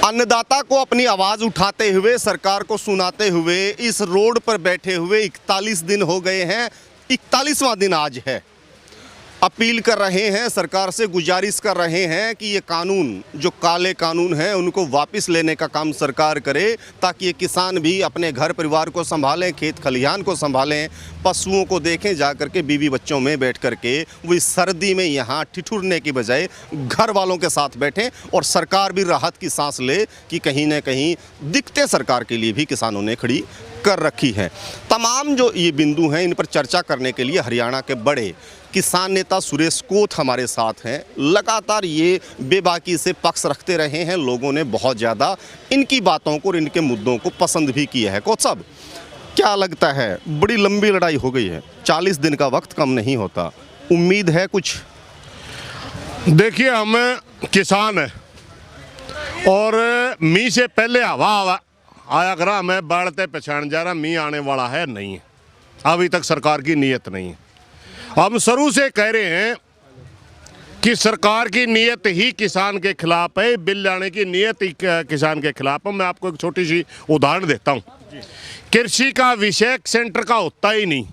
अन्नदाता को अपनी आवाज़ उठाते हुए, सरकार को सुनाते हुए इस रोड पर बैठे हुए 41 दिन हो गए हैं। 41वां दिन आज है। अपील कर रहे हैं, सरकार से गुजारिश कर रहे हैं कि ये कानून, जो काले कानून हैं, उनको वापस लेने का काम सरकार करे, ताकि ये किसान भी अपने घर परिवार को संभालें, खेत खलिहान को संभालें, पशुओं को देखें, जा कर के बीवी बच्चों में बैठ कर के वो इस सर्दी में यहाँ ठिठुरने की बजाय घर वालों के साथ बैठें और सरकार भी राहत की सांस ले कि कहीं ना कहीं दिक्कतें सरकार के लिए भी किसानों ने खड़ी कर रखी है। तमाम जो ये बिंदु हैं, इन पर चर्चा करने के लिए हरियाणा के बड़े किसान नेता सुरेश कोथ हमारे साथ हैं। लगातार ये बेबाकी से पक्ष रखते रहे हैं। लोगों ने बहुत ज़्यादा इनकी बातों को और इनके मुद्दों को पसंद भी किया है। कोथ साहब, क्या लगता है, बड़ी लंबी लड़ाई हो गई है, 40 दिन का वक्त कम नहीं होता, उम्मीद है कुछ? देखिए, हम किसान हैं और मी से पहले हवा आया करा, हमें बढ़ते पहचान जा रहा, मी आने वाला है नहीं है। अभी तक सरकार की नीयत नहीं है। हम शुरू से कह रहे हैं कि सरकार की नीयत ही किसान के खिलाफ है, बिल लाने की नीयत ही किसान के खिलाफ है। मैं आपको एक छोटी सी उदाहरण देता हूँ। कृषि का विषय सेंटर का होता ही नहीं।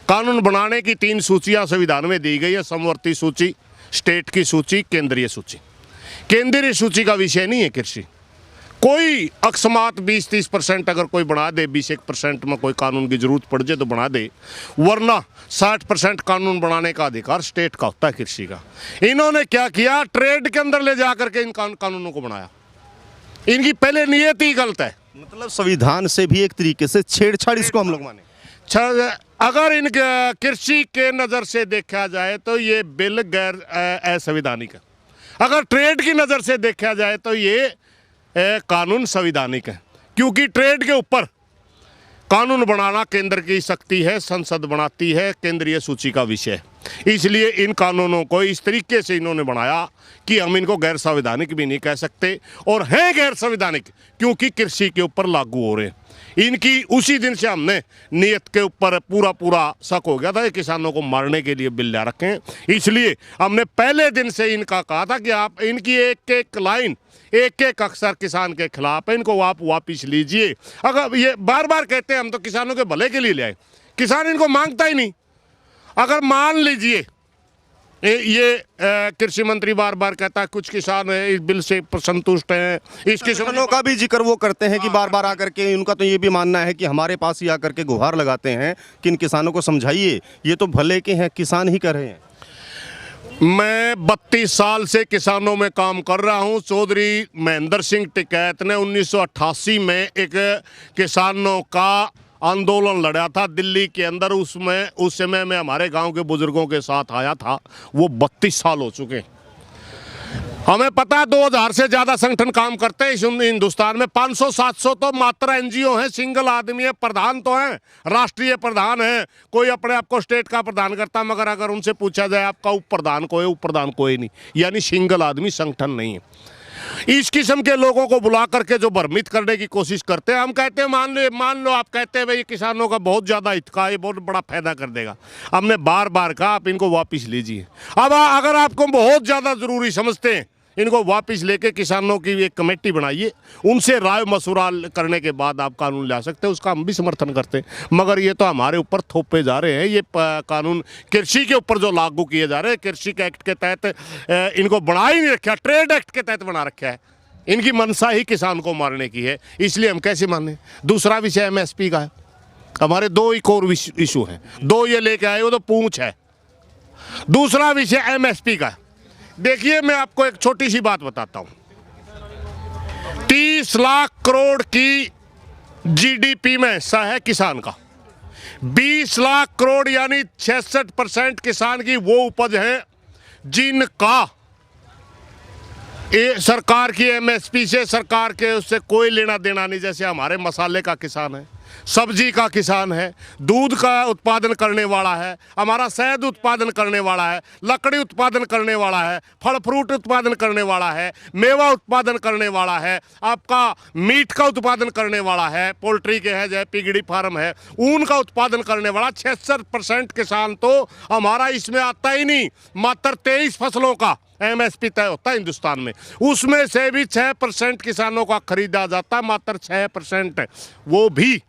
कानून बनाने की 3 सूचियाँ संविधान में दी गई है, समवर्ती सूची, स्टेट की सूची, केंद्रीय सूची। केंद्रीय सूची का विषय नहीं है कृषि। कोई अकस्मात 20-30% अगर कोई बना दे, 21% में कोई कानून की जरूरत पड़ जाए तो बना दे, वरना 60% कानून बनाने का अधिकार स्टेट का होता है कृषि का। इन्होंने क्या किया, ट्रेड के अंदर ले जाकर के इन कानूनों को बनाया। इनकी पहले नियत ही गलत है। मतलब संविधान से भी एक तरीके से छेड़छाड़ इसको हम लोग माने। अगर इन कृषि के नज़र से देखा जाए तो ये बिल गैर असंवैधानिक है। अगर ट्रेड की नज़र से देखा जाए तो ये कानून संवैधानिक है, क्योंकि ट्रेड के ऊपर कानून बनाना केंद्र की शक्ति है, संसद बनाती है, केंद्रीय सूची का विषय। इसलिए इन कानूनों को इस तरीके से इन्होंने बनाया कि हम इनको गैर संवैधानिक भी नहीं कह सकते, और हैं गैर संवैधानिक क्योंकि कृषि के ऊपर लागू हो रहे हैं। इनकी उसी दिन से हमने नियत के ऊपर पूरा शक हो गया था, ये किसानों को मारने के लिए बिल ला रखे हैं। इसलिए हमने पहले दिन से इनका कहा था कि आप इनकी एक एक लाइन, एक एक अक्षर किसान के खिलाफ है, इनको आप वापिस लीजिए। अगर ये बार बार कहते हैं हम तो किसानों के भले के लिए ले आए, किसान इनको मांगता ही नहीं। अगर मान लीजिए ये कृषि मंत्री बार बार कहता है कुछ किसान है इस बिल से संतुष्ट हैं, इस किसानों का भी जिक्र वो करते हैं कि बार बार आकर के उनका तो ये भी मानना है कि हमारे पास ही आकर के गुहार लगाते हैं कि इन किसानों को समझाइए, ये तो भले के हैं, किसान ही कर रहे हैं। मैं 32 साल से किसानों में काम कर रहा हूं। चौधरी महेंद्र सिंह टिकैत ने 1988 में एक किसानों का आंदोलन लड़ा था दिल्ली के अंदर। उसमें उस समय मैं हमारे गांव के बुजुर्गों के साथ आया था। वो 32 साल हो चुके। हमें पता है 2000 से ज़्यादा संगठन काम करते हैं इस हिंदुस्तान में। 500-700 तो मात्र एनजीओ हैं, सिंगल आदमी है। प्रधान तो हैं, राष्ट्रीय प्रधान है, कोई अपने आप को स्टेट का प्रधान करता, मगर अगर उनसे पूछा जाए आपका उप प्रधान कोई, उप प्रधान कोई नहीं, यानी सिंगल आदमी संगठन नहीं है। इस किस्म के लोगों को बुला करके जो भ्रमित करने की कोशिश करते हैं, हम कहते हैं मान लो आप कहते हैं भाई किसानों का बहुत ज़्यादा हित का, ये बहुत बड़ा फायदा कर देगा। हमने बार बार कहा आप इनको वापस लीजिए। अब अगर आपको बहुत ज़्यादा ज़रूरी समझते हैं, इनको वापस लेके किसानों की एक कमेटी बनाइए, उनसे राय मशवरा करने के बाद आप कानून ला सकते हैं। उसका हम भी समर्थन करते हैं, मगर ये तो हमारे ऊपर थोपे जा रहे हैं। ये कानून कृषि के ऊपर जो लागू किए जा रहे हैं, कृषि के एक्ट के तहत इनको बना ही नहीं रखा, ट्रेड एक्ट के तहत बना रखा है। इनकी मंशा ही किसान को मारने की है, इसलिए हम कैसे माने। दूसरा विषय MSP का है। हमारे 2 ही कोर इशू हैं, 2 ये लेके आए, वो तो पूंछ है। दूसरा विषय MSP का है। देखिए, मैं आपको एक छोटी सी बात बताता हूं। 30 लाख करोड़ की GDP में हिस्सा है किसान का। 20 लाख करोड़ यानी 66% किसान की वो उपज है जिनका सरकार की MSP से, सरकार के उससे कोई लेना देना नहीं। जैसे हमारे मसाले का किसान है, सब्जी का किसान है, दूध का उत्पादन करने वाला है, हमारा शहद उत्पादन करने वाला है, लकड़ी उत्पादन करने वाला है, फल फ्रूट उत्पादन करने वाला है, मेवा उत्पादन करने वाला है, आपका मीट का उत्पादन करने वाला है, पोल्ट्री के है, जैसे पिगड़ी फार्म है, ऊन का उत्पादन करने वाला। 66% किसान तो हमारा इसमें आता ही नहीं। मात्र 23 फसलों का एमएसपी तय होता है हिंदुस्तान में, उसमें से भी 6% किसानों का खरीदा जाता है, मात्र 6%। वो भी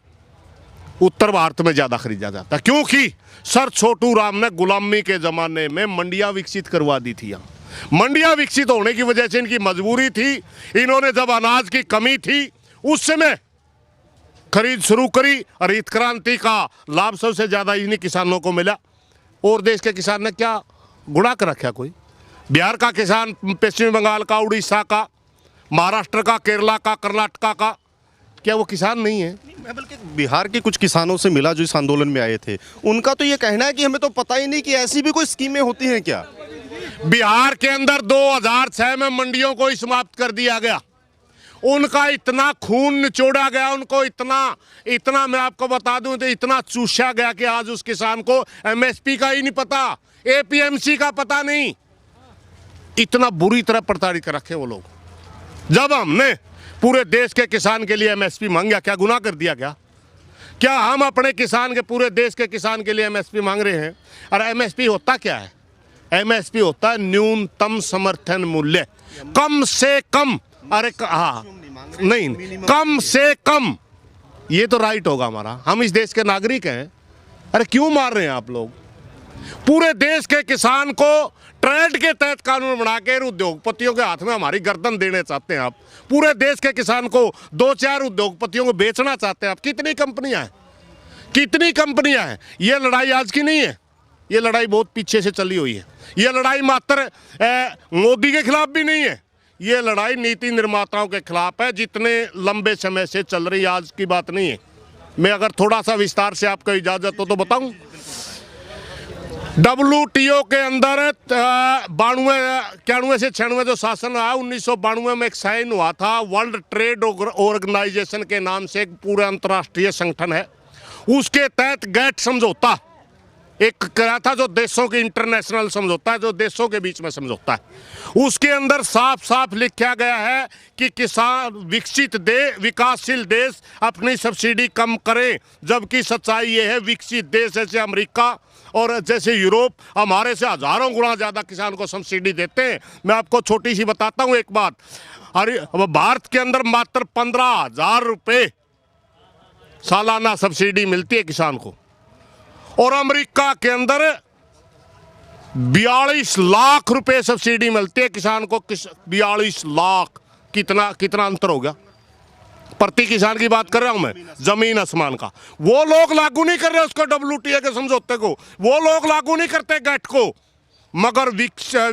उत्तर भारत में ज़्यादा खरीदा जाता है, क्योंकि सर छोटू राम ने गुलामी के ज़माने में मंडियाँ विकसित करवा दी थी। यहाँ मंडियाँ विकसित होने की वजह से इनकी मजबूरी थी, इन्होंने जब अनाज की कमी थी उस समय खरीद शुरू करी, और हरित क्रांति का लाभ सबसे ज़्यादा इन्हीं किसानों को मिला। और देश के किसान ने क्या गुणा कर रखा? कोई बिहार का किसान, पश्चिम बंगाल का, उड़ीसा का, महाराष्ट्र का, केरला का, कर्नाटका का, क्या वो किसान नहीं है? मैं बल्कि बिहार के कुछ किसानों से मिला जो इस आंदोलन में आए थे, उनका तो ये कहना है कि हमें तो पता ही नहीं कि ऐसी भी कोई स्कीमें होती हैं क्या। बिहार के अंदर 2006 में मंडियों को ही समाप्त कर दिया गया, उनका इतना खून निचोड़ा गया, उनको इतना मैं आपको बता दूं तो इतना चूसा गया कि आज उस किसान को एमएसपी का ही नहीं पता, एपीएमसी का पता नहीं, इतना बुरी तरह प्रताड़ित कर रखे वो लोग। जब हमने पूरे देश के किसान के लिए एमएसपी मांगा, क्या गुनाह कर दिया? क्या हम अपने किसान के, पूरे देश के किसान के लिए एमएसपी मांग रहे हैं? और एमएसपी होता क्या है? एमएसपी होता है न्यूनतम समर्थन मूल्य, कम से कम। अरे हाँ, नहीं, कम से कम, ये तो राइट होगा हमारा, हम इस देश के नागरिक हैं। अरे क्यों मार रहे हैं आप लोग? पूरे देश के किसान को ट्रेड के तहत कानून बना के उद्योगपतियों के हाथ में हमारी गर्दन देने चाहते हैं आप। पूरे देश के किसान को 2-4 उद्योगपतियों को बेचना चाहते हैं आप। कितनी कंपनियां हैं? ये लड़ाई आज की नहीं है, ये लड़ाई बहुत पीछे से चली हुई है। ये लड़ाई मात्र मोदी के खिलाफ भी नहीं है, ये लड़ाई नीति निर्माताओं के खिलाफ है, जितने लंबे समय से चल रही, आज की बात नहीं है। मैं अगर थोड़ा सा विस्तार से आपको इजाजत हो तो बताऊं। WTO के अंदर 91 से 96 जो शासन आया, 1992 में एक साइन हुआ था, वर्ल्ड ट्रेड ऑर्गेनाइजेशन के नाम से एक पूरा अंतर्राष्ट्रीय संगठन है। उसके तहत गैट समझौता एक करा था, जो देशों की इंटरनेशनल समझौता है, जो देशों के बीच में समझौता है। उसके अंदर साफ साफ लिखा गया है कि किसान विकासशील देश अपनी सब्सिडी कम करें, जबकि सच्चाई ये है विकसित देश जैसे अमेरिका और जैसे यूरोप हमारे से हजारों गुना ज़्यादा किसान को सब्सिडी देते हैं। मैं आपको छोटी सी बताता हूँ एक बात, अरे भारत के अंदर मात्र 15,000 रुपये सालाना सब्सिडी मिलती है किसान को, और अमेरिका के अंदर 42 लाख रुपए सब्सिडी मिलती है किसान को। 42 लाख, कितना अंतर हो गया? प्रति किसान की बात कर रहा हूं मैं, जमीन आसमान का। वो लोग लागू नहीं कर रहे उसको, WTO के समझौते को, वो लोग लागू नहीं करते गैट को, मगर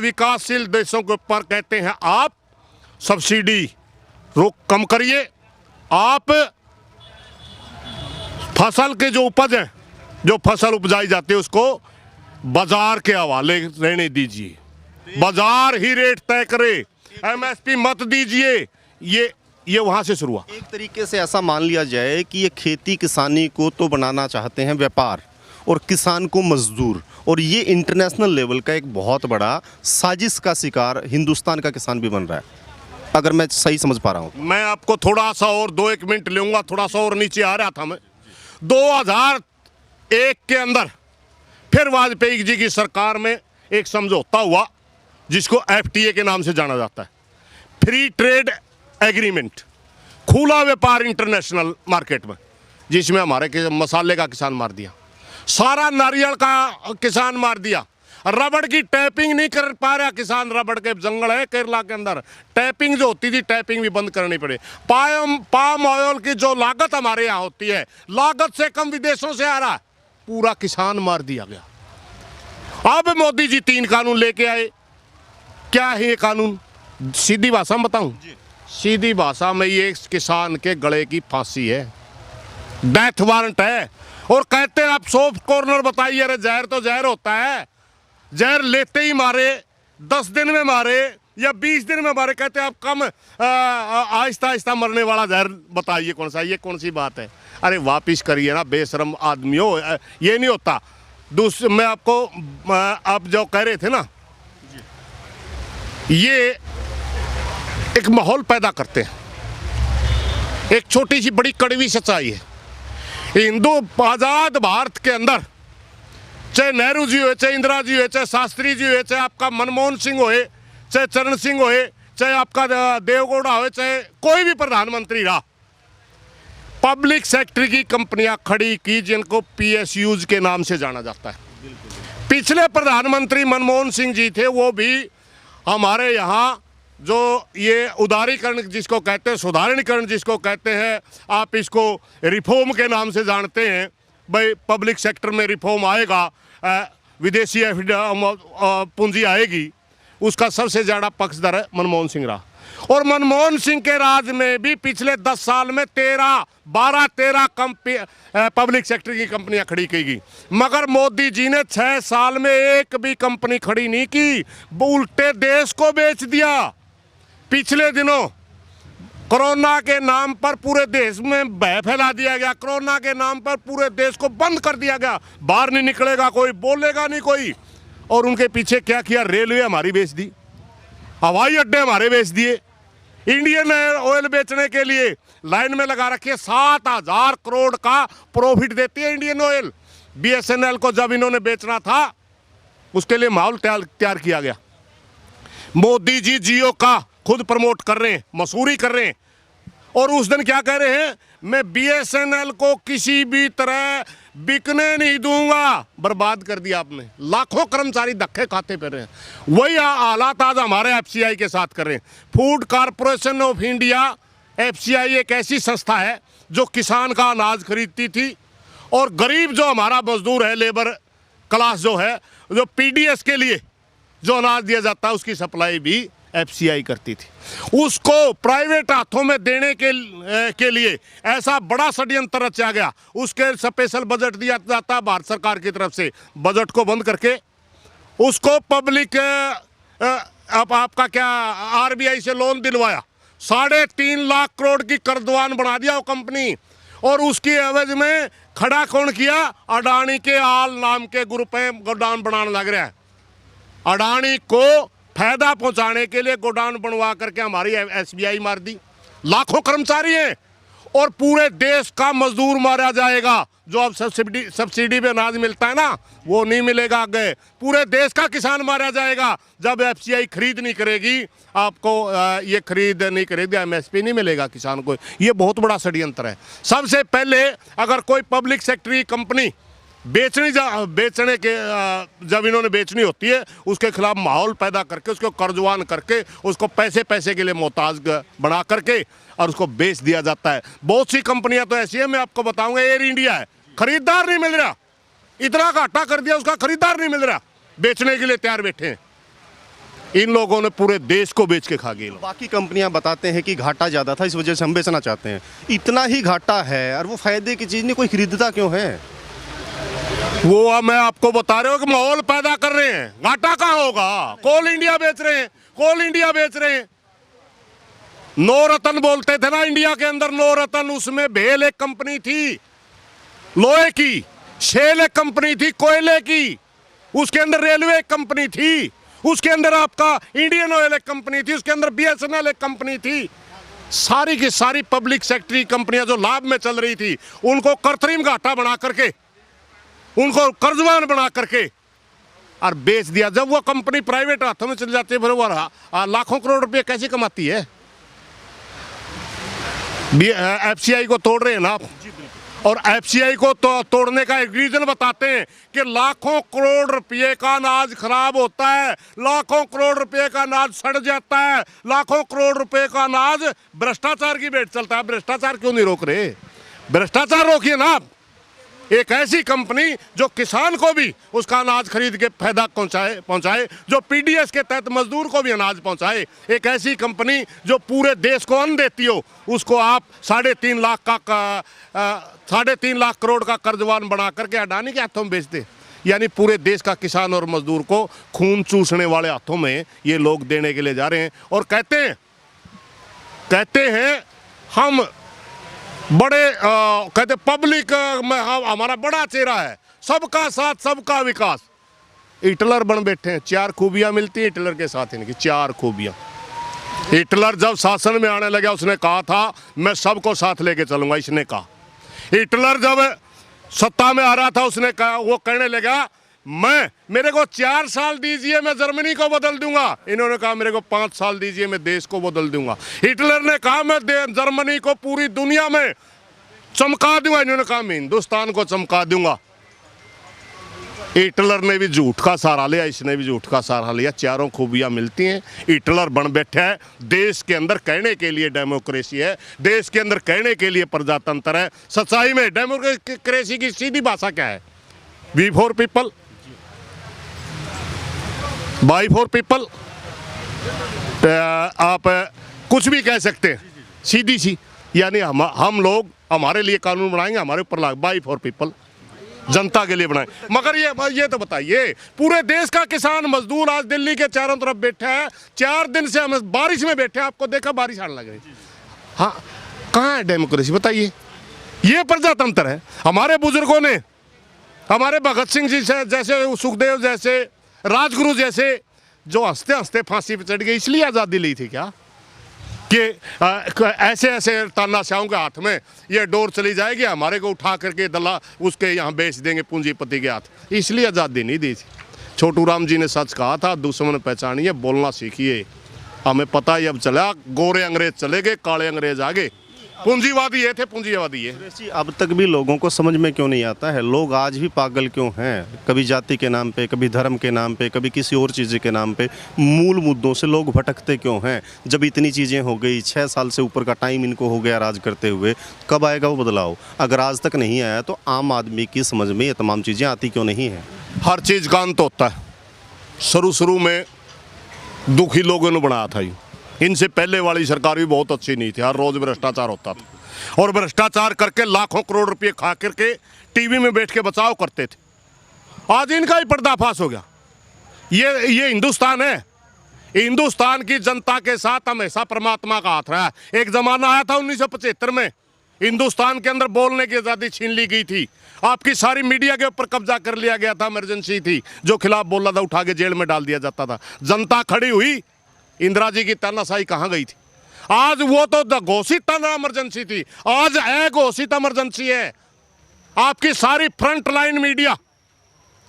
विकासशील देशों के ऊपर कहते हैं आप सब्सिडी रोक कम करिए, आप फसल के जो उपज है, जो फसल उपजाई जाती है उसको बाजार के हवाले रहने दीजिए, बाजार ही रेट तय करे, एमएसपी मत दीजिए। ये वहां से शुरू हुआ। एक तरीके से ऐसा मान लिया जाए कि ये खेती किसानी को तो बनाना चाहते हैं व्यापार, और किसान को मजदूर, और ये इंटरनेशनल लेवल का एक बहुत बड़ा साजिश का शिकार हिंदुस्तान का किसान भी बन रहा है, अगर मैं सही समझ पा रहा हूँ। मैं आपको थोड़ा सा और 2-1 मिनट लूंगा, थोड़ा सा और नीचे आ रहा था मैं। 2001 के अंदर फिर वाजपेयी जी की सरकार में एक समझौता हुआ जिसको FTA के नाम से जाना जाता है, फ्री ट्रेड एग्रीमेंट, खुला व्यापार इंटरनेशनल मार्केट में, जिसमें हमारे मसाले का किसान मार दिया, सारा नारियल का किसान मार दिया, रबड़ की टैपिंग नहीं कर पा रहा किसान, रबड़ के जंगल है केरला के अंदर, टैपिंग जो होती थी टैपिंग भी बंद करनी पड़ी। पाम ऑयल की जो लागत हमारे यहाँ होती है, लागत से कम विदेशों से आ रहा है, पूरा किसान मार दिया गया। अब मोदी जी 3 कानून लेके आए। क्या है ये कानून? सीधी भाषा में बताऊं, सीधी भाषा में ये किसान के गले की फांसी है, डेथ वारंट है। और कहते हैं आप सॉफ्ट कॉर्नर बताइए, अरे जहर तो जहर होता है, जहर लेते ही मारे, 10 दिन में मारे या 20 दिन में मारे, कहते हैं आप कम आहिस्ता आहिस्ता मरने वाला जहर बताइए कौन सा, ये कौन सी बात है? अरे वापिस करिए ना बेशरम आदमी हो, ये नहीं होता। मैं आपको आप जो कह रहे थे ना, ये एक माहौल पैदा करते हैं। एक छोटी सी बड़ी कड़वी सच्चाई है, हिंदू आजाद भारत के अंदर, चाहे नेहरू जी हुए, चाहे इंदिरा जी हुए, चाहे शास्त्री जी हुए, चाहे आपका मनमोहन सिंह हुए, चाहे चरण सिंह होए, चाहे आपका देवगौड़ा हो, चाहे कोई भी प्रधानमंत्री रहा, पब्लिक सेक्टर की कंपनियां खड़ी की जिनको पीएसयूज के नाम से जाना जाता है। पिछले प्रधानमंत्री मनमोहन सिंह जी थे, वो भी हमारे यहाँ जो ये उदारीकरण जिसको कहते हैं, सुधारीकरण जिसको कहते हैं, आप इसको रिफॉर्म के नाम से जानते हैं, भाई पब्लिक सेक्टर में रिफॉर्म आएगा, विदेशी पूंजी आएगी, उसका सबसे ज़्यादा पक्षधर है मनमोहन सिंह रहा। और मनमोहन सिंह के राज में भी पिछले 10 साल में 12-13 पब्लिक सेक्टर की कंपनियां खड़ी की गई, मगर मोदी जी ने 6 साल में एक भी कंपनी खड़ी नहीं की, उल्टे देश को बेच दिया। पिछले दिनों कोरोना के नाम पर पूरे देश में भय फैला दिया गया, कोरोना के नाम पर पूरे देश को बंद कर दिया गया, बाहर नहीं निकलेगा कोई, बोलेगा नहीं कोई। और उनके पीछे क्या किया, रेलवे हमारी बेच दी, हवाई अड्डे हमारे बेच दिए, इंडियन ऑयल बेचने के लिए लाइन में लगा रखी है। 7,000 करोड़ का प्रॉफिट देती है इंडियन ऑयल। बीएसएनएल को जब इन्होंने बेचना था उसके लिए माहौल तैयार किया गया। मोदी जी जियो का खुद प्रमोट कर रहे हैं, मसूरी कर रहे हैं, और उस दिन क्या कह रहे हैं, मैं बीएसएनएल को किसी भी तरह बिकने नहीं दूंगा। बर्बाद कर दिया आपने, लाखों कर्मचारी धक्के खाते फिर रहे हैं। वही हालात आज हमारे एफसीआई के साथ कर रहे हैं। Food corporation of India, FCI एक ऐसी संस्था है जो किसान का अनाज खरीदती थी, और गरीब जो हमारा मजदूर है, लेबर क्लास जो है, जो पीडीएस के लिए जो अनाज दिया जाता है, उसकी सप्लाई भी एफसीआई करती थी। उसको प्राइवेट हाथों में देने के लिए ऐसा बड़ा षड्यंत्र रचा गया, उसके स्पेशल बजट दिया जाता है भारत सरकार की तरफ से, बजट को बंद करके उसको पब्लिक आपका क्या आरबीआई से लोन दिलवाया, 3.5 लाख करोड़ की कर्जदान बना दिया वो कंपनी। और उसकी एवज में खड़ा कौन किया, अडानी के आल नाम के ग्रुप में गोडाउन बनाने लग रहा है। अडानी को फायदा पहुंचाने के लिए गोडाउन बनवा करके हमारी एसबीआई मार दी। लाखों कर्मचारी हैं और पूरे देश का मजदूर मारा जाएगा। जो अब सब्सिडी पे अनाज मिलता है ना, वो नहीं मिलेगा आगे। पूरे देश का किसान मारा जाएगा जब एफसीआई खरीद नहीं करेगी, आपको ये खरीद नहीं करेगी, एमएसपी नहीं मिलेगा किसान को। ये बहुत बड़ा षड्यंत्र है। सबसे पहले अगर कोई पब्लिक सेक्टर की कंपनी बेचने के जब इन्होंने बेचनी होती है, उसके खिलाफ माहौल पैदा करके, उसको कर्जवान करके, उसको पैसे के लिए मोहताज बना करके और उसको बेच दिया जाता है। बहुत सी कंपनियां तो ऐसी है, मैं आपको बताऊंगा, एयर इंडिया है, खरीदार नहीं मिल रहा, इतना घाटा कर दिया, उसका खरीदार नहीं मिल रहा, बेचने के लिए तैयार बैठे हैं। इन लोगों ने पूरे देश को बेच के खा गए। बाकी कंपनियां बताते हैं कि घाटा ज़्यादा था, इस वजह से हम बेचना चाहते हैं। इतना ही घाटा है और वो फायदे की चीज़ नहीं, कोई खरीदता क्यों है? वो मैं आपको बता रहा हूँ कि माहौल पैदा कर रहे हैं। घाटा कहाँ होगा? कोल इंडिया बेच रहे हैं, कोल इंडिया बेच रहे हैं। नौ रत्न बोलते थे ना इंडिया के अंदर, नौ रत्न, उसमें भेल एक कंपनी थी लोहे की, शेल एक कंपनी थी कोयले की, उसके अंदर रेलवे एक कंपनी थी, उसके अंदर आपका इंडियन ऑयल एक कंपनी थी, उसके अंदर बीएसएनएल एक कंपनी थी। सारी की सारी पब्लिक सेक्टर की कंपनियां जो लाभ में चल रही थी, उनको कृत्रिम घाटा बना करके, उनको कर्जवान बना करके और बेच दिया। जब वो कंपनी प्राइवेट हाथों में चली जाती है, फिर वो लाखों करोड़ रुपए कैसे कमाती है? एफसीआई को तोड़ रहे हैं ना आप, और एफसीआई को तोड़ने का एक रीजन बताते हैं कि लाखों करोड़ रुपए का अनाज खराब होता है, लाखों करोड़ रुपए का अनाज सड़ जाता है, लाखों करोड़ रुपए का अनाज भ्रष्टाचार की भेंट चलता है। भ्रष्टाचार क्यों नहीं रोक रहे? भ्रष्टाचार रोकिए ना आप। एक ऐसी कंपनी जो किसान को भी उसका अनाज खरीद के फायदा पहुंचाए, जो पीडीएस के तहत मजदूर को भी अनाज पहुंचाए। एक ऐसी कंपनी जो पूरे देश को अन्न देती हो, उसको आप 3.5 लाख करोड़ का कर्जवान बना करके अडानी के हाथों में बेच दे। यानी पूरे देश का किसान और मजदूर को खून चूसने वाले हाथों में ये लोग देने के लिए जा रहे हैं। और कहते हैं हम बड़े कहते पब्लिक में हमारा बड़ा चेहरा है, सबका साथ सबका विकास। हिटलर बन बैठे हैं। 4 खूबियां मिलती हैं हिटलर के साथ, इनकी 4 खूबियां। हिटलर जब शासन में आने लगा, उसने कहा था मैं सबको साथ लेके चलूंगा, इसने कहा। हिटलर जब सत्ता में आ रहा था, उसने कहा, वो कहने लगा मेरे को 4 साल दीजिए, मैं जर्मनी को बदल दूंगा। इन्होंने कहा मेरे को 5 साल दीजिए, मैं देश को बदल दूंगा। हिटलर ने कहा मैं जर्मनी को पूरी दुनिया में चमका दूंगा। इन्होंने कहा मैं हिंदुस्तान को चमका दूंगा। हिटलर ने भी झूठ का सहारा लिया, इसने भी झूठ का सहारा लिया। चारों खूबियां मिलती हैं। हिटलर बन बैठा है, देश के अंदर कहने के लिए डेमोक्रेसी है, देश के अंदर कहने के लिए प्रजातंत्र है। सच्चाई में डेमोक्रेसी की सीधी भाषा क्या है? We for people, by for people. आप कुछ भी कह सकते हैं, सीधी सी, यानी हम लोग हमारे लिए कानून बनाएंगे, हमारे ऊपर लागू, बाई फॉर पीपल, जनता के लिए बनाए। मगर ये तो बताइए, पूरे देश का किसान मजदूर आज दिल्ली के चारों तरफ बैठा है। 4 दिन से हम बारिश में बैठे हैं, आपको देखा बारिश आने लग रही। हाँ, कहाँ है डेमोक्रेसी बताइए? ये प्रजातंत्र है। हमारे बुजुर्गों ने, हमारे भगत सिंह जी जैसे, सुखदेव जैसे, राजगुरु जैसे, जो हंसते हंसते फांसी पे चढ़ गए, इसलिए आज़ादी ली थी क्या? कि ऐसे ऐसे तानाशाहों के हाथ में ये डोर चली जाएगी, हमारे को उठा करके दला उसके यहाँ बेच देंगे पूंजीपति के हाथ, इसलिए आज़ादी नहीं दी थी। छोटू राम जी ने सच कहा था, दुश्मन पहचानिए, बोलना सीखिए। हमें पता ही अब चला, गोरे अंग्रेज चले गए, काले अंग्रेज आ गए। पूंजीवादी ये थे, पूंजीवादी ये। जी, अब तक भी लोगों को समझ में क्यों नहीं आता है? लोग आज भी पागल क्यों हैं? कभी जाति के नाम पे, कभी धर्म के नाम पे, कभी किसी और चीज़ के नाम पे, मूल मुद्दों से लोग भटकते क्यों हैं? जब इतनी चीज़ें हो गई, 6 साल से ऊपर का टाइम इनको हो गया राज करते हुए, कब आएगा वो बदलाव? अगर आज तक नहीं आया तो आम आदमी की समझ में ये तमाम चीज़ें आती क्यों नहीं हैं? हर चीज़ का अंत होता है। शुरू में दुखी लोगों ने बनाया था। इनसे पहले वाली सरकार भी बहुत अच्छी नहीं थी, हर रोज भ्रष्टाचार होता था, और भ्रष्टाचार करके लाखों करोड़ रुपए खा करके टीवी में बैठ के बचाव करते थे। आज इनका ही पर्दाफाश हो गया। ये हिंदुस्तान है। हिंदुस्तान की जनता के साथ हमेशा परमात्मा का हाथ रहा। एक जमाना आया था 1975 में, हिंदुस्तान के अंदर बोलने की आज़ादी छीन ली गई थी। आपकी सारी मीडिया के ऊपर कब्जा कर लिया गया था। इमरजेंसी थी, जो खिलाफ बोल रहा था उठा के जेल में डाल दिया जाता था। जनता खड़ी हुई। इंदिरा जी की तानाशाही कहाँ गई थी? आज वो तो घोषित ताना इमरजेंसी थी, आज अघोषित इमरजेंसी है। आपकी सारी फ्रंट लाइन मीडिया,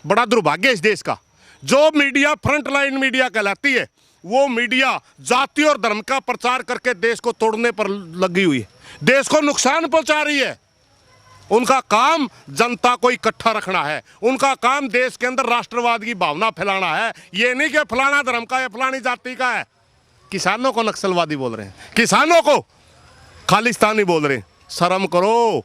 बड़ा दुर्भाग्य इस देश का, जो मीडिया फ्रंट लाइन मीडिया कहलाती है, वो मीडिया जाति और धर्म का प्रचार करके देश को तोड़ने पर लगी हुई है, देश को नुकसान पहुंचा रही है। उनका काम जनता को इकट्ठा रखना है, उनका काम देश के अंदर राष्ट्रवाद की भावना फैलाना है। ये नहीं कि फलाना धर्म का है, फलानी जाति का है। किसानों को नक्सलवादी बोल रहे हैं, किसानों को खालिस्तानी बोल रहे हैं। शर्म करो,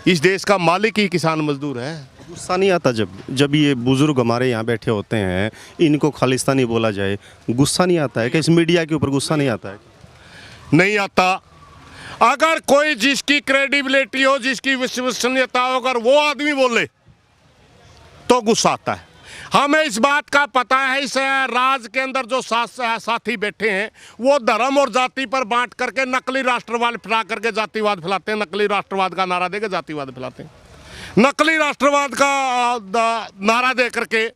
इस देश का मालिक ही किसान मजदूर है। गुस्सा नहीं आता जब ये बुजुर्ग हमारे यहाँ बैठे होते हैं, इनको खालिस्तानी बोला जाए, गुस्सा नहीं आता है कि इस मीडिया के ऊपर गुस्सा नहीं आता है? नहीं आता। अगर कोई जिसकी क्रेडिबिलिटी हो, जिसकी विश्वसनीयता हो, अगर वो आदमी बोले तो गुस्सा आता है। हमें इस बात का पता है, इस राज के अंदर जो साथी बैठे हैं, वो धर्म और जाति पर बांट करके नकली राष्ट्रवाद फैला करके जातिवाद फैलाते हैं। नकली राष्ट्रवाद का नारा देकर जातिवाद फैलाते हैं। नकली राष्ट्रवाद का नारा दे करके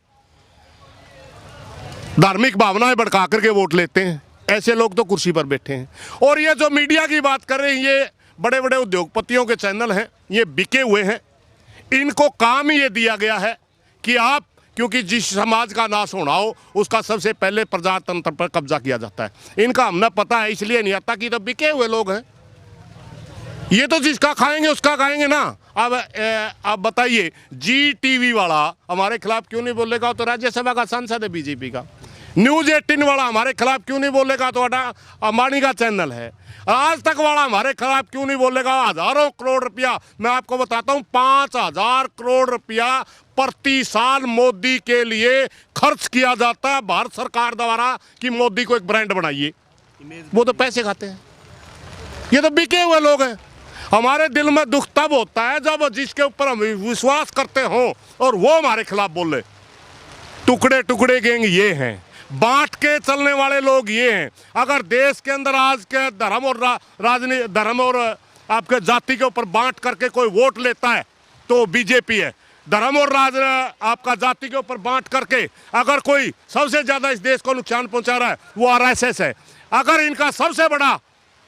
धार्मिक भावनाएं भड़का करके वोट लेते हैं। ऐसे लोग तो कुर्सी पर बैठे हैं। और ये जो मीडिया की बात कर रहे हैं, ये बड़े बड़े उद्योगपतियों के चैनल हैं, ये बिके हुए हैं। इनको काम ही ये दिया गया है कि आप, क्योंकि जिस समाज का नाश होना हो, उसका सबसे पहले प्रजातंत्र पर कब्जा किया जाता है। इनका हमने पता है, इसलिए नहीं आता कि तो बिके हुए लोग हैं। ये तो जिसका खाएंगे उसका खाएंगे ना। अब बताइए, जी टीवी वाला हमारे खिलाफ क्यों नहीं बोलेगा? तो राज्यसभा का सांसद है बीजेपी का। न्यूज 18 वाला हमारे खिलाफ क्यों नहीं बोलेगा? तो अंबानी का चैनल है। आज तक वाला हमारे खिलाफ क्यों नहीं बोलेगा? हजारों करोड़ रुपया, मैं आपको बताता हूं, 5000 करोड़ रुपया प्रति साल मोदी के लिए खर्च किया जाता है भारत सरकार द्वारा कि मोदी को एक ब्रांड बनाइए। वो तो पैसे खाते हैं। ये तो बिके हुए लोग हैं। हमारे दिल में दुख तब होता है जब जिसके ऊपर हम विश्वास करते हो और वो हमारे खिलाफ बोले। टुकड़े टुकड़े गैंग ये हैं, बांट के चलने वाले लोग ये हैं। अगर देश के अंदर आज के धर्म और आपके जाति के ऊपर बांट करके कोई वोट लेता है तो बीजेपी है। धर्म और आपका जाति के ऊपर बांट करके अगर कोई सबसे ज्यादा इस देश को नुकसान पहुंचा रहा है, वो आरएसएस है। अगर इनका सबसे बड़ा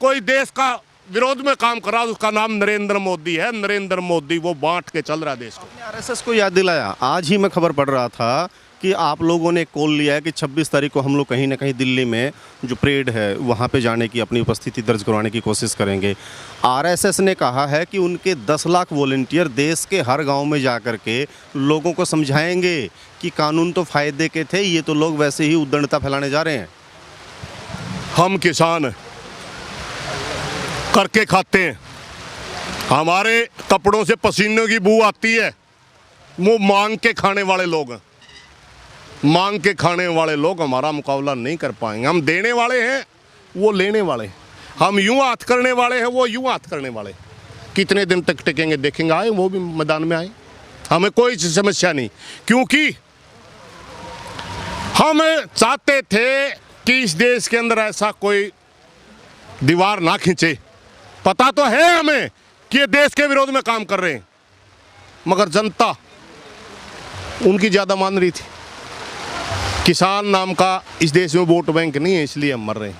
कोई देश का विरोध में काम कर रहा है उसका नाम नरेंद्र मोदी है। नरेंद्र मोदी वो बांट के चल रहा है देश को। आरएसएस को याद दिलाया। आज ही मैं खबर पढ़ रहा था कि आप लोगों ने कॉल लिया है कि 26 तारीख को हम लोग कहीं ना कहीं दिल्ली में जो परेड है वहाँ पे जाने की अपनी उपस्थिति दर्ज करवाने की कोशिश करेंगे। आरएसएस ने कहा है कि उनके 10 लाख वॉलंटियर देश के हर गांव में जा कर के लोगों को समझाएंगे कि कानून तो फायदे के थे, ये तो लोग वैसे ही उद्दंडता फैलाने जा रहे हैं। हम किसान करके खाते हैं, हमारे कपड़ों से पसीने की बू आती है, वो मांग के खाने वाले लोग हैं। मांग के खाने वाले लोग हमारा मुकाबला नहीं कर पाएंगे। हम देने वाले हैं, वो लेने वाले। हम यूं हाथ करने वाले हैं, वो यूं हाथ करने वाले। कितने दिन तक टिकेंगे देखेंगे। आए वो भी मैदान में आए, हमें कोई समस्या नहीं, क्योंकि हम चाहते थे कि इस देश के अंदर ऐसा कोई दीवार ना खींचे। पता तो है हमें कि ये देश के विरोध में काम कर रहे हैं, मगर जनता उनकी ज़्यादा मान रही थी। किसान नाम का इस देश में वोट बैंक नहीं है, इसलिए हम मर रहे हैं।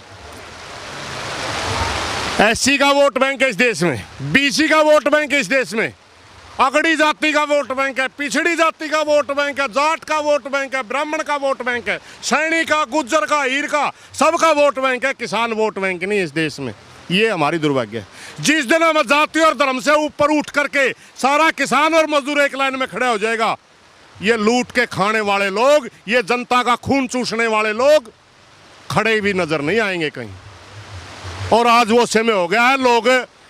एससी का वोट बैंक है इस देश में, बीसी का वोट बैंक है इस देश में, अगड़ी जाति का वोट बैंक है, पिछड़ी जाति का वोट बैंक है, जाट का वोट बैंक है, ब्राह्मण का वोट बैंक है, सैनी का, गुज्जर का, हीर का, सबका वोट बैंक है। किसान वोट बैंक नहीं है इस देश में। ये हमारी दुर्भाग्य है। जिस दिन हम जाति और धर्म से ऊपर उठ करके सारा किसान और मजदूर एक लाइन में खड़ा हो जाएगा, ये लूट के खाने वाले लोग, ये जनता का खून चूसने वाले लोग खड़े भी नजर नहीं आएंगे कहीं। और आज वो समय हो गया है, लोग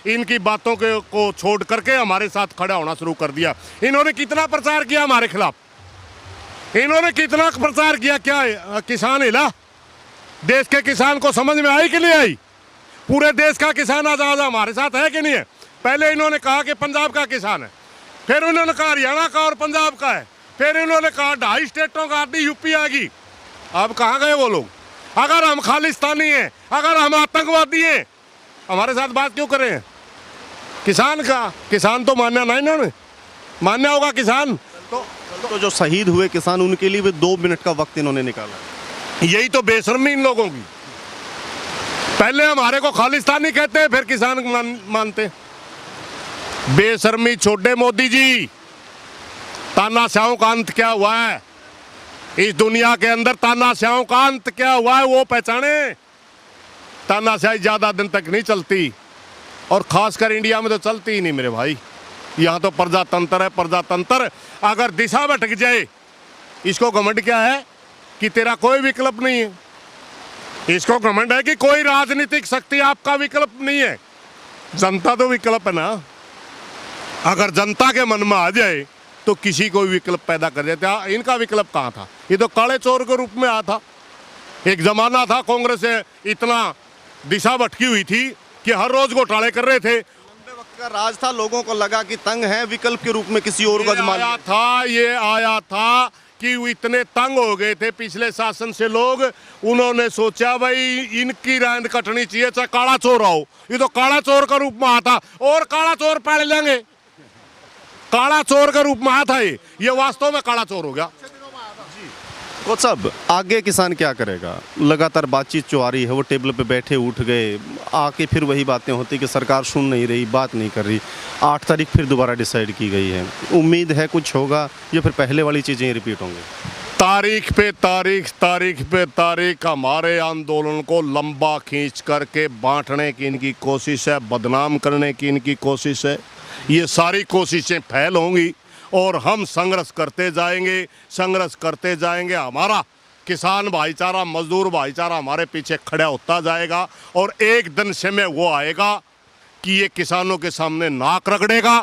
इनकी बातों को छोड़ करके हमारे साथ खड़ा होना शुरू कर दिया। इन्होंने कितना प्रचार किया हमारे खिलाफ, इन्होंने कितना प्रचार किया। क्या किसान हिला? देश के किसान को समझ में आई कि नहीं आई? पूरे देश का किसान आज हमारे साथ है कि नहीं है? पहले इन्होंने कहा कि पंजाब का किसान है, फिर उन्होंने कहा हरियाणा का और पंजाब का है, फिर इन्होंने कहा 2.5 स्टेटों का आदि यूपी आएगी। अब कहाँ गए वो लोग? अगर हम खालिस्तानी हैं, अगर हम आतंकवादी हैं, हमारे साथ बात क्यों करें? किसान तो मानना नहीं, इन्होंने मानना होगा किसान। तो जो शहीद हुए किसान, उनके लिए भी 2 मिनट का वक्त इन्होंने निकाला। यही तो बेशर्मी इन लोगों की। पहले हमारे को खालिस्तानी कहते हैं, फिर किसान मानते। बेशर्मी छोड़े मोदी जी। तानाशाहों का अंत क्या हुआ है इस दुनिया के अंदर? तानाशाहों का अंत क्या हुआ है वो पहचाने। तानाशाही ज्यादा दिन तक नहीं चलती, और खासकर इंडिया में तो चलती ही नहीं मेरे भाई। यहाँ तो प्रजातंत्र है, प्रजातंत्र। अगर दिशा भटक जाए, इसको घमंड क्या है कि तेरा कोई विकल्प नहीं है। इसको घमंड है कि कोई राजनीतिक शक्ति आपका विकल्प नहीं है। जनता तो विकल्प है ना। अगर जनता के मन में आ जाए तो किसी को विकल्प पैदा कर देते। इनका विकल्प कहाँ था? ये तो काले चोर के रूप में आया था। एक जमाना था कांग्रेस से इतना दिशा भटकी हुई थी कि हर रोज घोटाले कर रहे थे। लंबे वक्त का राज था, लोगों को लगा कि तंग है, विकल्प के रूप में किसी और को आजमा लिया। ये आया था कि वो इतने तंग हो गए थे पिछले शासन से लोग, उन्होंने सोचा भाई इनकी रैंद कटनी चाहिए, चाहे काला चोर आओ। ये तो काला चोर का रूप में आता, और काला चोर पाल लेंगे। काला चोर का रूप में आया था ये वास्तव में काला चोर हो गया। वो सब आगे किसान क्या करेगा? लगातार बातचीत जो आ रही है, वो टेबल पे बैठे उठ गए, आके फिर वही बातें होती कि सरकार सुन नहीं रही, बात नहीं कर रही। 8 तारीख फिर दोबारा डिसाइड की गई है। उम्मीद है कुछ होगा या फिर पहले वाली चीज़ें रिपीट होंगी? तारीख पे तारीख, तारीख पे तारीख हमारे आंदोलन को लंबा खींच करके बांटने की इनकी कोशिश है, बदनाम करने की इनकी कोशिश है। ये सारी कोशिशें फैल होंगी और हम संघर्ष करते जाएंगे, संघर्ष करते जाएंगे। हमारा किसान भाईचारा, मजदूर भाईचारा हमारे पीछे खड़ा होता जाएगा, और एक दिन समय वो आएगा कि ये किसानों के सामने नाक रगड़ेगा,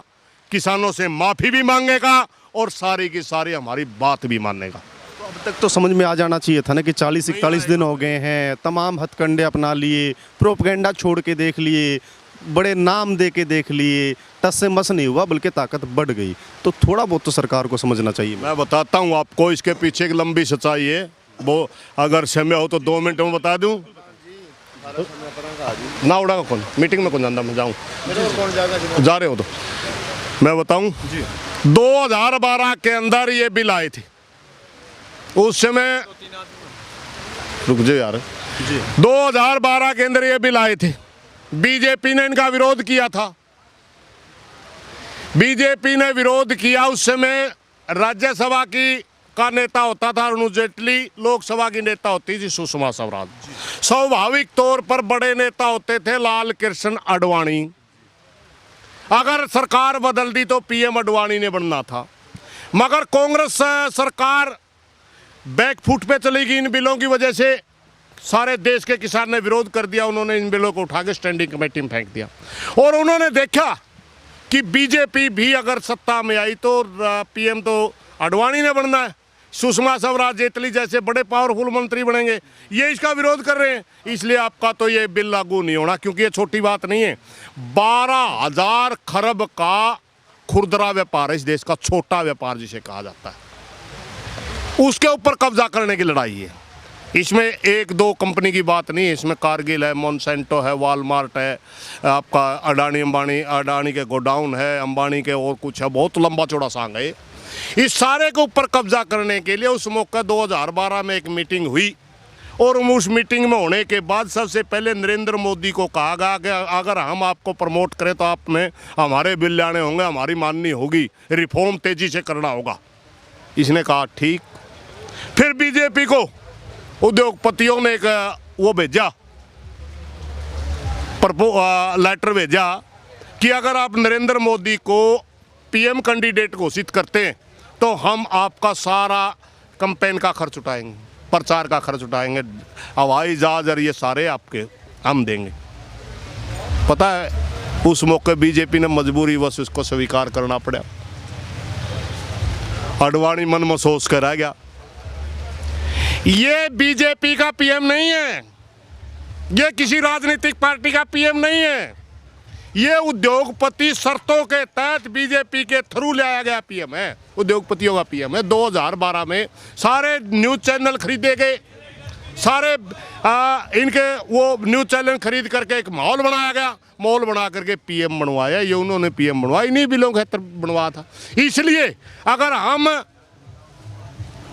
किसानों से माफ़ी भी मांगेगा, और सारी की सारी हमारी बात भी मानेगा। तो अब तक तो समझ में आ जाना चाहिए था ना कि 40-41 दिन हो गए हैं, तमाम हथकंडे अपना लिए, प्रोपेगेंडा छोड़ के देख लिए, बड़े नाम दे के देख लिए, टस से मस नहीं हुआ, बल्कि ताकत बढ़ गई। तो थोड़ा बहुत तो सरकार को समझना चाहिए। मैं बताता हूँ आपको, इसके पीछे एक लंबी सच्चाई है। वो अगर समय हो तो 2 मिनट में बता दूँ। ना उड़ा कौन मीटिंग में कौन जाना, मैं जाऊँ जा रहे हो तो मैं बताऊँ। 2012 के अंदर ये बिल आए थे। उस समय रुक जाओ यार जी, 2012 के अंदर ये बिल आए थे। बीजेपी ने इनका विरोध किया था। बीजेपी ने विरोध किया, उस समय राज्यसभा की का नेता होता था अरुण जेटली, लोकसभा की नेता होती थी सुषमा स्वराज। स्वाभाविक तौर पर बड़े नेता होते थे लाल कृष्ण आडवाणी। अगर सरकार बदल दी तो पीएम आडवाणी ने बनना था, मगर कांग्रेस सरकार बैकफुट पे चली गई इन बिलों की वजह से। सारे देश के किसान ने विरोध कर दिया, उन्होंने इन बिलों को उठा के स्टैंडिंग कमेटी में फेंक दिया। और उन्होंने देखा कि बीजेपी भी अगर सत्ता में आई तो पीएम तो आडवाणी ने बनना है, सुषमा स्वराज जेटली जैसे बड़े पावरफुल मंत्री बनेंगे, ये इसका विरोध कर रहे हैं, इसलिए आपका तो ये बिल लागू नहीं होना। क्योंकि ये छोटी बात नहीं है, 12,000 खरब का खुदरा व्यापार है इस देश का, छोटा व्यापार जिसे कहा जाता है, उसके ऊपर कब्जा करने की लड़ाई है। इसमें एक दो कंपनी की बात नहीं है, इसमें कारगिल है, मोनसेंटो है, वॉलमार्ट है, आपका अडानी के गोडाउन है, अंबानी के और कुछ है, बहुत लंबा चौड़ा सांग है। इस सारे के ऊपर कब्जा करने के लिए उस मौके 2012 में एक मीटिंग हुई, और उस मीटिंग में होने के बाद सबसे पहले नरेंद्र मोदी को कहा गया कि अगर हम आपको प्रमोट करें तो आप में हमारे बिल लाने होंगे, हमारी माननी होगी, रिफॉर्म तेजी से करना होगा। इसने कहा ठीक। फिर बीजेपी को उद्योगपतियों ने एक वो भेजा, लेटर भेजा कि अगर आप नरेंद्र मोदी को पीएम कैंडिडेट घोषित करते हैं तो हम आपका सारा कैंपेन का खर्च उठाएंगे, प्रचार का खर्च उठाएंगे, हवाई जहाज और ये सारे आपके हम देंगे। पता है उस मौके बीजेपी ने मजबूरी बस उसको स्वीकार करना पड़ा। आडवाणी मन में सोच कर आ गया, ये बीजेपी का पीएम नहीं है, ये किसी राजनीतिक पार्टी का पीएम नहीं है, ये उद्योगपति शर्तों के तहत बीजेपी के थ्रू लाया गया पीएम है, उद्योगपतियों का पीएम है। 2012 में सारे न्यूज़ चैनल खरीदे गए, सारे इनके वो न्यूज़ चैनल खरीद करके एक माहौल बनाया गया, माहौल बना करके पीएम बनवाया, ये उन्होंने पीएम बनवाया, इन्हीं बिलों के खैतर बनवाया था। इसलिए अगर हम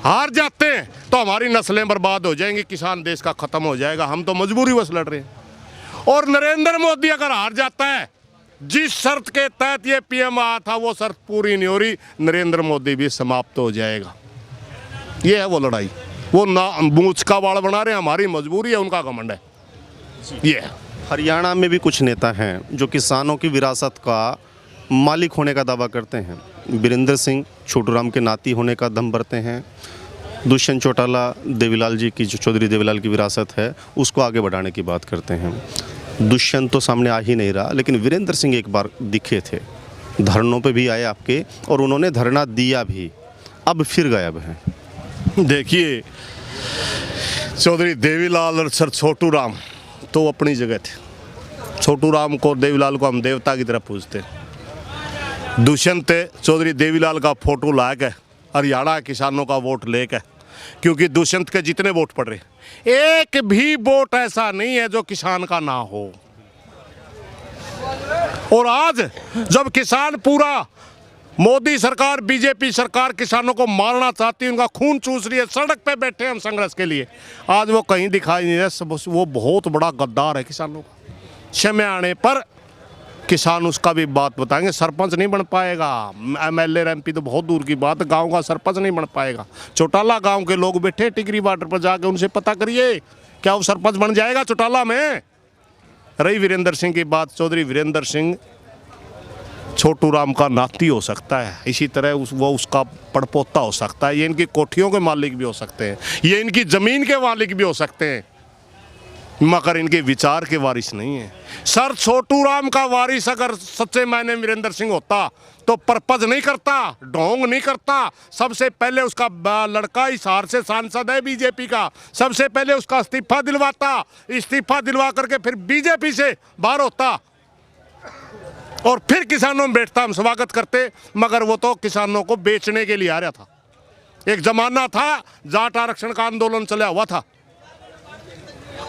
हार जाते हैं तो हमारी नस्लें बर्बाद हो जाएंगी, किसान देश का खत्म हो जाएगा, हम तो मजबूरी बस लड़ रहे हैं। और नरेंद्र मोदी अगर हार जाता है, जिस शर्त के तहत ये पीएम आया था वो शर्त पूरी नहीं हो रही, नरेंद्र मोदी भी समाप्त हो जाएगा। ये है वो लड़ाई, वो ना मूछ का बाल बना रहे हैं, हमारी मजबूरी है, उनका घमंड है। ये है। हरियाणा में भी कुछ नेता हैं जो किसानों की विरासत का मालिक होने का दावा करते हैं। वीरेंद्र सिंह छोटूराम के नाती होने का दम भरते हैं। दुष्यंत चौटाला देवीलाल जी की, जो चौधरी देवीलाल की विरासत है उसको आगे बढ़ाने की बात करते हैं। दुष्यंत तो सामने आ ही नहीं रहा, लेकिन वीरेंद्र सिंह एक बार दिखे थे, धरनों पे भी आए आपके, और उन्होंने धरना दिया भी, अब फिर गायब हैं। देखिए चौधरी देवीलाल और सर छोटूराम तो अपनी जगह थे। छोटूराम को, देवीलाल को हम देवता की तरह पूजते हैं। दुष्यंत चौधरी देवीलाल का फोटो ला के हरियाणा किसानों का वोट लेके, क्योंकि दुष्यंत के जितने वोट पड़ रहे, एक भी वोट ऐसा नहीं है जो किसान का ना हो। और आज जब किसान पूरा मोदी सरकार, बीजेपी सरकार किसानों को मारना चाहती है, उनका खून चूस रही है, सड़क पे बैठे हम संघर्ष के लिए, आज वो कहीं दिखाई नहीं दे। वो बहुत बड़ा गद्दार है किसानों का। समय आने पर किसान उसका भी बात बताएंगे। सरपंच नहीं बन पाएगा, एमएलए एमपी तो बहुत दूर की बात, गांव का सरपंच नहीं बन पाएगा। चौटाला गांव के लोग बैठे टिकरी बॉर्डर पर, जाके उनसे पता करिए क्या वो सरपंच बन जाएगा चौटाला में। रही वीरेंद्र सिंह की बात, चौधरी वीरेंद्र सिंह छोटूराम का नाती हो सकता है, इसी तरह वो उसका पड़पोता हो सकता है, ये इनकी कोठियों के मालिक भी हो सकते हैं, ये इनकी ज़मीन के मालिक भी हो सकते हैं, मगर इनके विचार के वारिस नहीं है। सर छोटूराम का वारिस अगर सच्चे मायने वीरेंद्र सिंह होता तो परपज नहीं करता, ढोंग नहीं करता। सबसे पहले उसका लड़का हिसार से सांसद है बीजेपी का, सबसे पहले उसका इस्तीफा दिलवाता, इस्तीफा दिलवा करके फिर बीजेपी से बाहर होता और फिर किसानों में बैठता, हम स्वागत करते। मगर वो तो किसानों को बेचने के लिए आ रहा था। एक जमाना था जाट आरक्षण का आंदोलन चला हुआ था,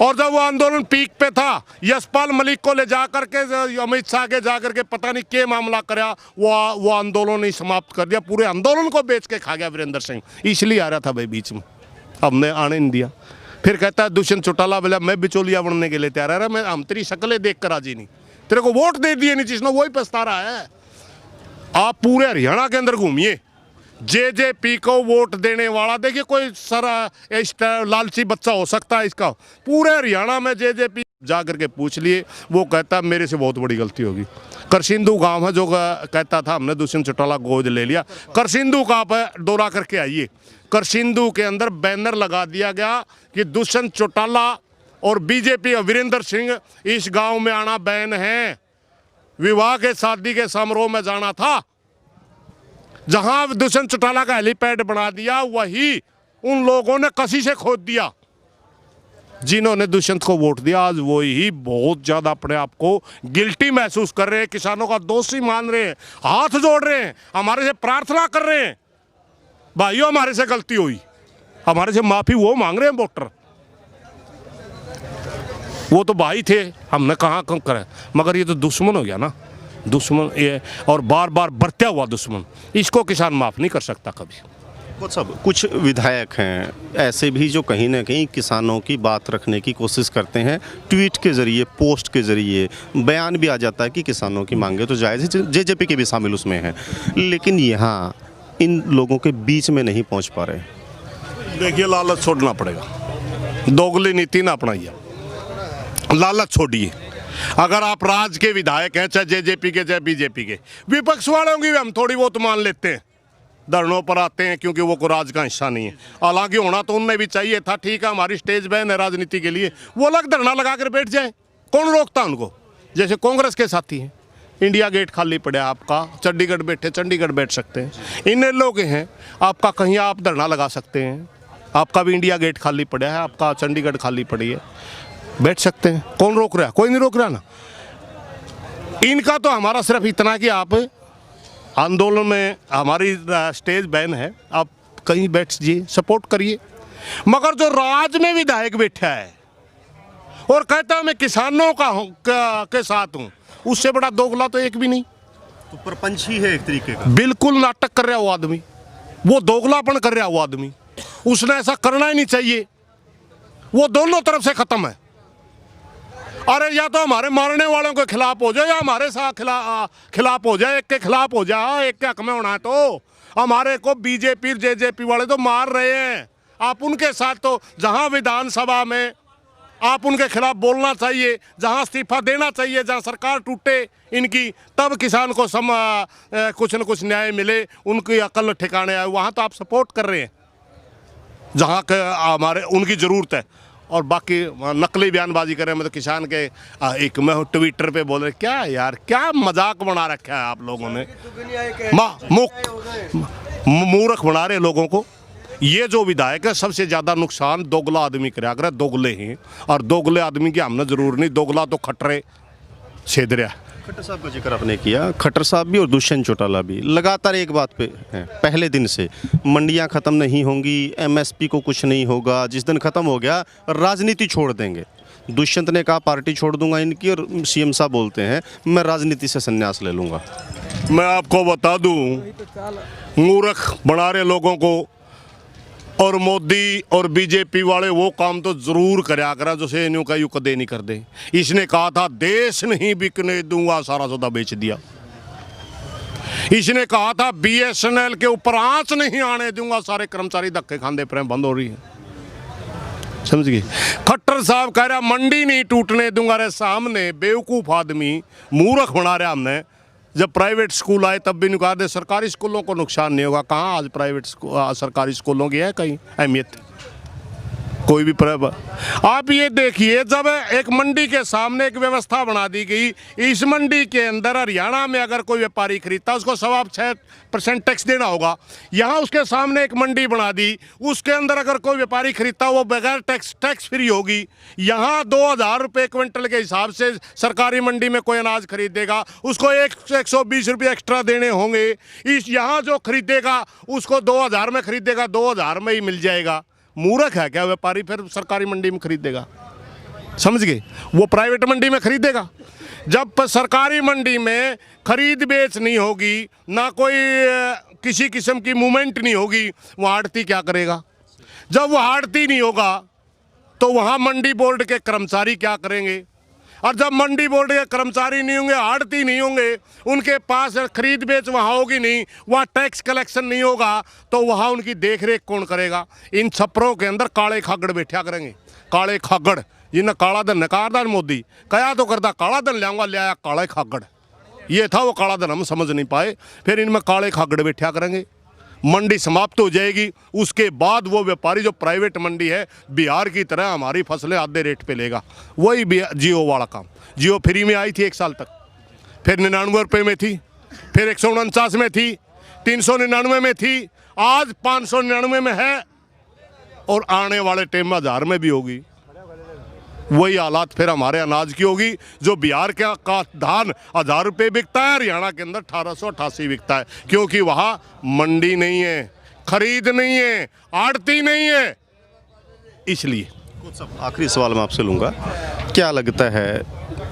और जब वो आंदोलन पीक पे था, यशपाल मलिक को ले जा करके, अमित शाह के जा करके पता नहीं क्या मामला करा, वो आंदोलन ही समाप्त कर दिया, पूरे आंदोलन को बेच के खा गया वीरेंद्र सिंह। इसलिए आ रहा था भाई बीच में, हमने आने नहीं दिया। फिर कहता है दुष्यंत चौटाला बोला मैं बिचौलिया बनने के लिए तैयार है। मैं हम तेरी शक्लें देख कर राजी नहीं, तेरे को वोट दे दिए नहीं जिसने, वही पछता रहा है। आप पूरे हरियाणा के अंदर घूमिए, जेजेपी को वोट देने वाला देखिए कोई सर लालची बच्चा हो सकता है इसका, पूरे हरियाणा में जेजेपी जा करके पूछ लिए, वो कहता है मेरे से बहुत बड़ी गलती होगी। करसिंधु गांव है जो कहता था हमने दुष्यंत चौटाला गोद ले लिया, करसिंधु का आप दौरा करके आइए। करसिंधु के अंदर बैनर लगा दिया गया कि दुष्यंत चौटाला और बीजेपी वीरेंद्र सिंह इस गांव में आना बैन है। विवाह के शादी के समारोह में जाना था, जहां दुष्यंत चौटाला का हेलीपैड बना दिया वही उन लोगों ने कसी से खोद दिया जिन्होंने दुष्यंत को वोट दिया। आज वो ही बहुत ज्यादा अपने आप को गिल्टी महसूस कर रहे हैं, किसानों का दोषी मान रहे हैं, हाथ जोड़ रहे हैं, हमारे से प्रार्थना कर रहे हैं, भाइयों हमारे से गलती हुई, हमारे से माफी वो मांग रहे हैं वोटर। वो तो भाई थे, हमने कहाँ कम करा, मगर ये तो दुश्मन हो गया ना, दुश्मन ये, और बार बार बढ़ता हुआ दुश्मन, इसको किसान माफ नहीं कर सकता कभी। कुछ विधायक हैं ऐसे भी जो कहीं ना कहीं किसानों की बात रखने की कोशिश करते हैं, ट्वीट के ज़रिए, पोस्ट के ज़रिए बयान भी आ जाता है कि किसानों की मांगे तो जायज़ है, जेजेपी के भी शामिल उसमें हैं, लेकिन यहाँ इन लोगों के बीच में नहीं पहुँच पा रहे। देखिए लालच छोड़ना पड़ेगा, दोगली नीति ना अपनाइए, लालच छोड़िए। अगर आप राज्य के विधायक हैं, चाहे जेजेपी के चाहे बीजेपी के, विपक्ष वालों की भी हम थोड़ी बहुत मान लेते हैं, धरनों पर आते हैं क्योंकि वो कोई राज का हिस्सा नहीं है। हालांकि होना तो उनमें भी चाहिए था, ठीक है हमारी स्टेज बैन है राजनीति के लिए, वो अलग धरना लगा कर बैठ जाए, कौन रोकता उनको। जैसे कांग्रेस के साथी हैं, इंडिया गेट खाली पड़ा आपका, चंडीगढ़ बैठे, चंडीगढ़ बैठ सकते हैं, इन लोग हैं आपका, कहीं आप धरना लगा सकते हैं, आपका भी इंडिया गेट खाली पड़ा है, आपका चंडीगढ़ खाली पड़ी है, बैठ सकते हैं, कौन रोक रहा है, कोई नहीं रोक रहा ना। इनका तो हमारा सिर्फ इतना कि आप आंदोलन में, हमारी स्टेज बैन है, आप कहीं बैठ जाइए, सपोर्ट करिए। मगर जो राज में विधायक बैठा है और कहता है मैं किसानों के साथ हूं, उससे बड़ा दोगला तो एक भी नहीं। तो प्रपंच ही है एक तरीके का, बिल्कुल नाटक कर रहा वो आदमी, वो दोगलापन कर रहा वो आदमी, उसने ऐसा करना ही नहीं चाहिए, वो दोनों तरफ से खत्म है। अरे या तो हमारे मारने वालों के खिलाफ हो जाए या हमारे साथ खिलाफ हो जाए, एक के खिलाफ हो जाए, एक के हक में होना है। तो हमारे को बीजेपी जेजेपी वाले तो मार रहे हैं, आप उनके साथ, तो जहां विधानसभा में आप उनके खिलाफ बोलना चाहिए, जहां इस्तीफा देना चाहिए, जहां सरकार टूटे इनकी, तब किसान को कुछ न कुछ न्याय मिले, उनकी अकल ठिकाने आए, वहां तो आप सपोर्ट कर रहे हैं जहां के हमारे उनकी ज़रूरत है, और बाकी नकली बयानबाजी कर रहे हैं। मतलब किसान के एक मैं ट्विटर पे बोल रहे, क्या यार, क्या मजाक बना रखा है आप लोगों ने, मूर्ख बना रहे लोगों को। ये जो विधायक है सबसे ज़्यादा नुकसान दोगला आदमी कराया कर, दोगले हैं, और दोगले आदमी की हमने ज़रूर नहीं, दोगला तो खटरे छेद रहा। खट्टर साहब का जिक्र आपने किया, खट्टर साहब भी और दुष्यंत चौटाला भी लगातार एक बात पे हैं, पहले दिन से मंडियां खत्म नहीं होंगी, एमएसपी को कुछ नहीं होगा, जिस दिन खत्म हो गया राजनीति छोड़ देंगे। दुष्यंत ने कहा पार्टी छोड़ दूंगा इनकी, और सीएम साहब बोलते हैं मैं राजनीति से संन्यास ले लूंगा। मैं आपको बता दूं, मूर्ख बना रहे लोगों को, और मोदी और बीजेपी वाले वो काम तो जरूर करया करा जो से का यू कदे नहीं कर दे। इसने कहा था देश नहीं बिकने दूंगा, सारा सौदा बेच दिया। इसने कहा था बीएसएनएल के ऊपर आंच नहीं आने दूंगा, सारे कर्मचारी धक्के खांदे पर बंद हो रही है, समझ गए। खट्टर साहब कह रहा मंडी नहीं टूटने दूंगा, रे सामने बेवकूफ आदमी, मूर्ख बना रहा हमने। जब प्राइवेट स्कूल आए तब भी नहीं कहा सरकारी स्कूलों को नुकसान नहीं होगा, कहाँ आज प्राइवेट सरकारी स्कूलों की है कहीं अहमियत, कोई भी आप ये देखिए, जब एक मंडी के सामने एक व्यवस्था बना दी गई, इस मंडी के अंदर हरियाणा में अगर कोई व्यापारी खरीदता उसको 6% टैक्स देना होगा, यहाँ उसके सामने एक मंडी बना दी, उसके अंदर अगर कोई व्यापारी खरीदता वो बगैर टैक्स फ्री होगी। यहाँ 2000 रुपये क्विंटल के हिसाब से सरकारी मंडी में कोई अनाज खरीदेगा, उसको 120 रुपये एक्स्ट्रा देने होंगे। इस यहाँ जो खरीदेगा उसको 2000 में खरीदेगा, 2000 में ही मिल जाएगा। मूर्ख है क्या व्यापारी, फिर सरकारी मंडी में खरीदेगा, समझ गए, वो प्राइवेट मंडी में खरीदेगा। जब सरकारी मंडी में खरीद बेच नहीं होगी, ना कोई किसी किस्म की मूवमेंट नहीं होगी, वो आड़ती क्या करेगा। जब वो आड़ती नहीं होगा तो वहाँ मंडी बोर्ड के कर्मचारी क्या करेंगे? और जब मंडी बोर्ड के कर्मचारी नहीं होंगे, आड़ती नहीं होंगे, उनके पास खरीद बेच वहाँ होगी नहीं, वहाँ टैक्स कलेक्शन नहीं होगा, तो वहाँ उनकी देख रेख कौन करेगा? इन छप्परों के अंदर काले खागड़ बैठा करेंगे। काले खागड़ जिन्हें काला धन नकारदा मोदी कया तो करता काला धन लियाऊंगा, लिया काले खागड़। ये था वो काला धन, हम समझ नहीं पाए। फिर इनमें काले खागड़ बैठा करेंगे। मंडी समाप्त हो जाएगी, उसके बाद वो व्यापारी जो प्राइवेट मंडी है बिहार की तरह हमारी फसलें आधे रेट पे लेगा। वही जियो वाला काम। जियो फ्री में आई थी 1 साल तक, फिर 99 रुपये में थी, फिर 149 में थी, 399 में थी, आज 599 में है, और आने वाले टाइम में 1000 में भी होगी। वही हालात फिर हमारे अनाज की होगी। जो बिहार का धान 1000 रुपये बिकता है, हरियाणा के अंदर 1888 बिकता है, क्योंकि वहाँ मंडी नहीं है, खरीद नहीं है, आड़ती नहीं है, इसलिए। आखिरी सवाल मैं आपसे लूँगा, क्या लगता है,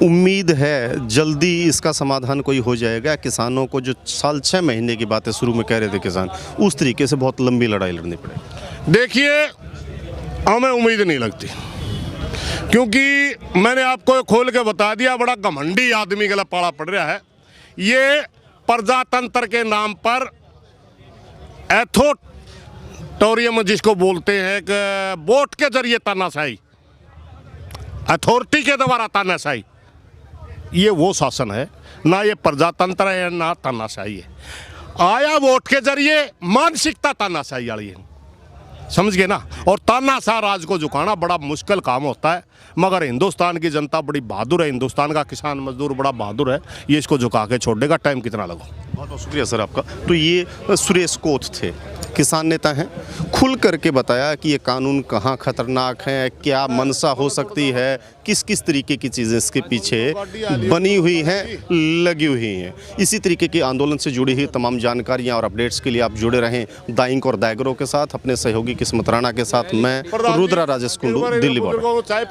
उम्मीद है जल्दी इसका समाधान कोई हो जाएगा? किसानों को जो साल 6 महीने की बातें शुरू में कह रहे थे किसान, उस तरीके से बहुत लंबी लड़ाई लड़नी पड़ेगी? देखिए, हमें उम्मीद नहीं लगती, क्योंकि मैंने आपको खोल के बता दिया, बड़ा घमंडी आदमी के लिए पाला पड़ रहा है। ये प्रजातंत्र के नाम पर एथोटोरियम जिसको बोलते हैं कि वोट के जरिए तानाशाही, अथॉरिटी के द्वारा तानाशाही, ये वो शासन है ना। ये प्रजातंत्र है ना तानाशाही है। आया वोट के जरिए, मानसिकता तानाशाही वाली है, समझ गए ना। और तानाशाह राज को झुकाना बड़ा मुश्किल काम होता है, मगर हिंदुस्तान की जनता बड़ी बहादुर है, हिंदुस्तान का किसान मजदूर बड़ा बहादुर है, ये इसको झुका के छोड़ देगा, टाइम कितना लगा। बहुत बहुत शुक्रिया सर आपका। तो ये सुरेश कोथ थे, किसान नेता हैं, खुल करके बताया कि ये कानून कहाँ खतरनाक है, क्या मंशा हो सकती है, किस किस तरीके की चीज़ें इसके पीछे बनी हुई हैं, लगी हुई हैं। इसी तरीके के आंदोलन से जुड़ी हुई तमाम जानकारियाँ और अपडेट्स के लिए आप जुड़े रहें दाइंक और दायगरों के साथ, अपने सहयोगी किस्मत राणा के साथ। मैं रुद्रा राजेश कुंडू, दिल्ली बॉर्डर।